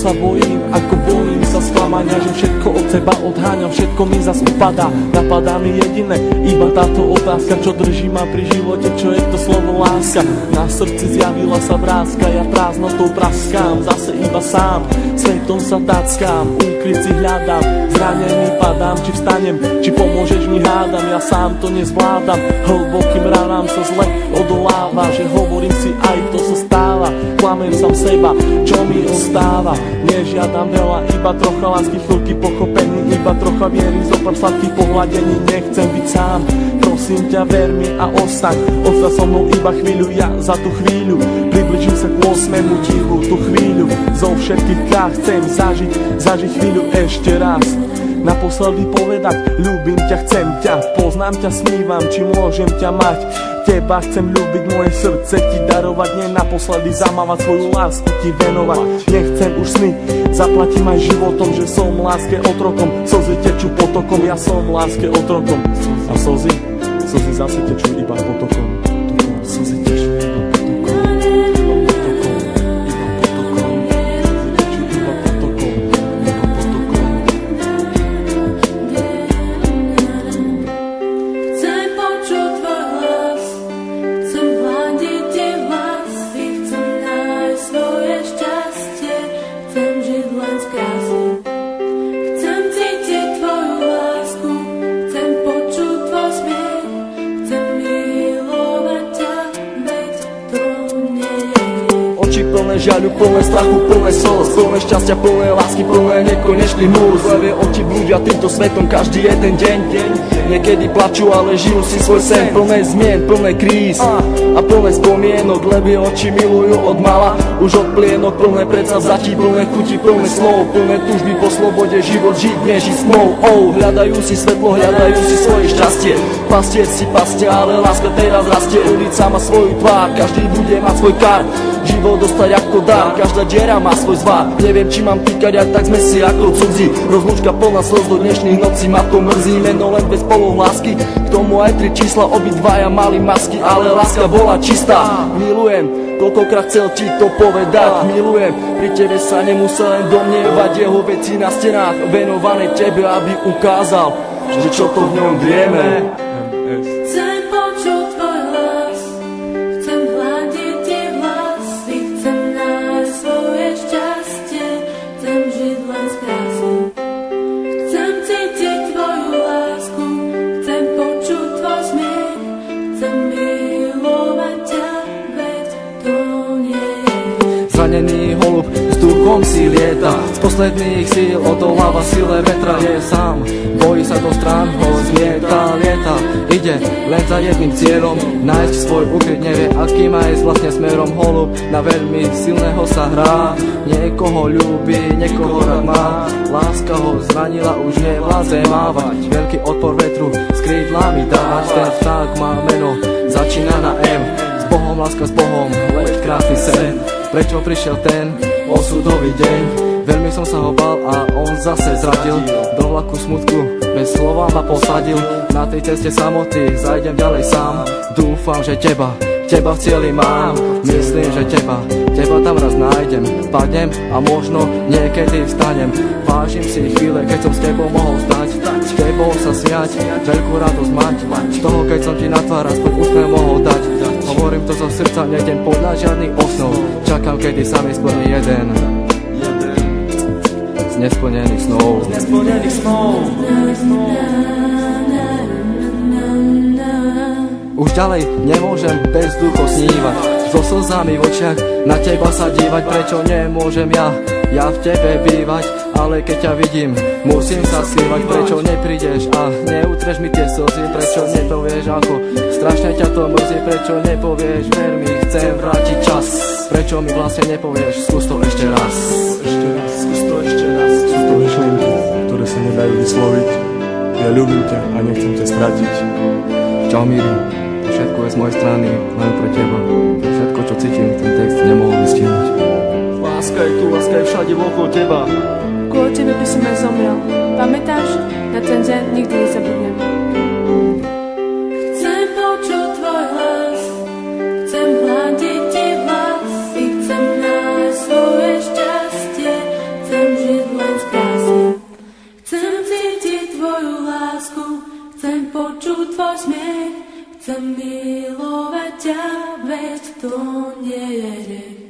sa bojím, ako bojím sa sklamania, že všetko od seba odháňam, všetko mi zas upadá. Napadá mi jediné, iba táto otázka, čo drží ma pri živote, čo je to slovo láska. Na srdci zjavila sa vrázka, ja prázdnotou praskám, zase iba sám, svetom sa tackám, úkryt si hľadám, zranený padám, či vstanem, či pomôžeš mi hádam, ja sám to nezvládam, hlbokým ranám sa zle odoláva, že hovorím si aj to sa stáva, klamem sám seba, čo mi ostáva, nežiadam veľa, iba trocha lásky, chvíľky pochopení, iba trocha viery, zopár sladkých pohľadení, nechcem byť sám, prosím ťa, ver mi a ostaň so mnou iba chvíľu, ja za tú chvíľu približím sa k 8. tichu, tú chvíľu zo všetkých krát chcem zažiť chvíľu ešte raz, naposledy povedať, ľúbim ťa, chcem ťa, poznám ťa, snívam, či môžem ťa mať, teba chcem ľúbiť, moje srdce ti darovať, nie naposledy zamávať, svoju lásku ti venovať, nechcem už sny, zaplatím aj životom, že som láske otrokom, slzy tečú potokom, ja som láske otrokom a slzy zase tečú iba potokom, slzy tečú iba žiaľu, plné strachu, plné slz, plné šťastia, plné lásky, plné nekonečných múz. Levé oči blúdia týmto svetom každý jeden deň. Niekedy plačú, ale žijú si svoj sen. Plné zmien, plné kríz a plné spomienok. Levé oči milujú od mala, už od plienok. Plné predsavzatí, plné chuti, plné slov, plné túžby po slobode, život žiť neží snov. Hľadajú si svetlo, hľadajú si svoje šťastie. Pastier si pastia, ale láska teraz rastie. Ulica má svoju tvár, každý bude mať svoj kar. Život dostať ako dar, každá diera má svoj zvar. Neviem, či mám týkať, aj tak sme si ako cudzí. Rozlúčka plná slz do dnešných nocí, ma to mrzí. Meno len bez polov lásky, k tomu aj 3 čísla, obidvaja mali masky, ale láska bola čistá. Milujem, koľkokrát chcel ti to povedať. Milujem, pri tebe sa nemusel len domnievať. Jeho veci na stenách venované tebe, aby ukázal, že čo to v ňom vieme. Zranený holub s duchom si lieta, z posledných síl odoláva sile vetra. Je sám, bojí sa do strán, ho zmieta, lieta. Ide len za jedným cieľom, nájsť svoj ukryt, nevie aký má ísť vlastne smerom. Holub na veľmi silného sa hrá, niekoho ľúbi, niekoho rád má. Láska ho zranila, už nevládze mávať, veľký odpor vetru s krídlami dávať. Ten vták má meno, začína na M, s Bohom, láska s Bohom, leď krásny sen. Prečo prišiel ten osudový deň? Veľmi som sa ho bál a on zase zradil. Do vlaku smutku bez slova ma posadil. Na tej ceste samoty zajdem ďalej sám. Dúfam, že teba v cieli mám. Myslím, že teba tam raz nájdem. Padnem a možno niekedy vstanem. Vážim si chvíle, keď som s tebou mohol stať, s tebou sa smiať, veľkú radosť mať. Z toho, keď som ti na tvár aspoň úsmev mohol dať. Hovorím to zo srdca, nejdem podľa žiadnych osnov. Čakám, kedy sa mi splní jeden z nesplnených snov. Už ďalej nemôžem bez ducho snívať, so slzami v očiach na teba sa dívať. Prečo nemôžem ja v tebe bývať? Ale keď ťa vidím, musím sa skrývať. Prečo neprídeš a neutreš mi tie slzy? Prečo nepovieš, ako strašne ťa to mrzí? Prečo nepovieš, ver mi, chcem vrátiť čas? Prečo mi vlastne nepovieš, skús to ešte raz? Skús to ešte raz. Sú to myšlienky, ktoré sa nedajú vysloviť. Ja ľúbim ťa a nechcem ťa stratiť. Čau Miri, všetko je z mojej strany, len pre teba. Všetko, čo cítim, ten text nemohol vystihnúť. Láska je tu, láska je všade okolo teba. Kvôli tebe by som aj zomrel. Pamätáš? Na ten deň nikdy nezabudnem. Chcem počuť tvoj hlas, chcem hľadiť ti vlasy, chcem nájsť svoje šťastie, chcem počuť tvoj smiech, chcem milovať ťa, veď to nie je hriech.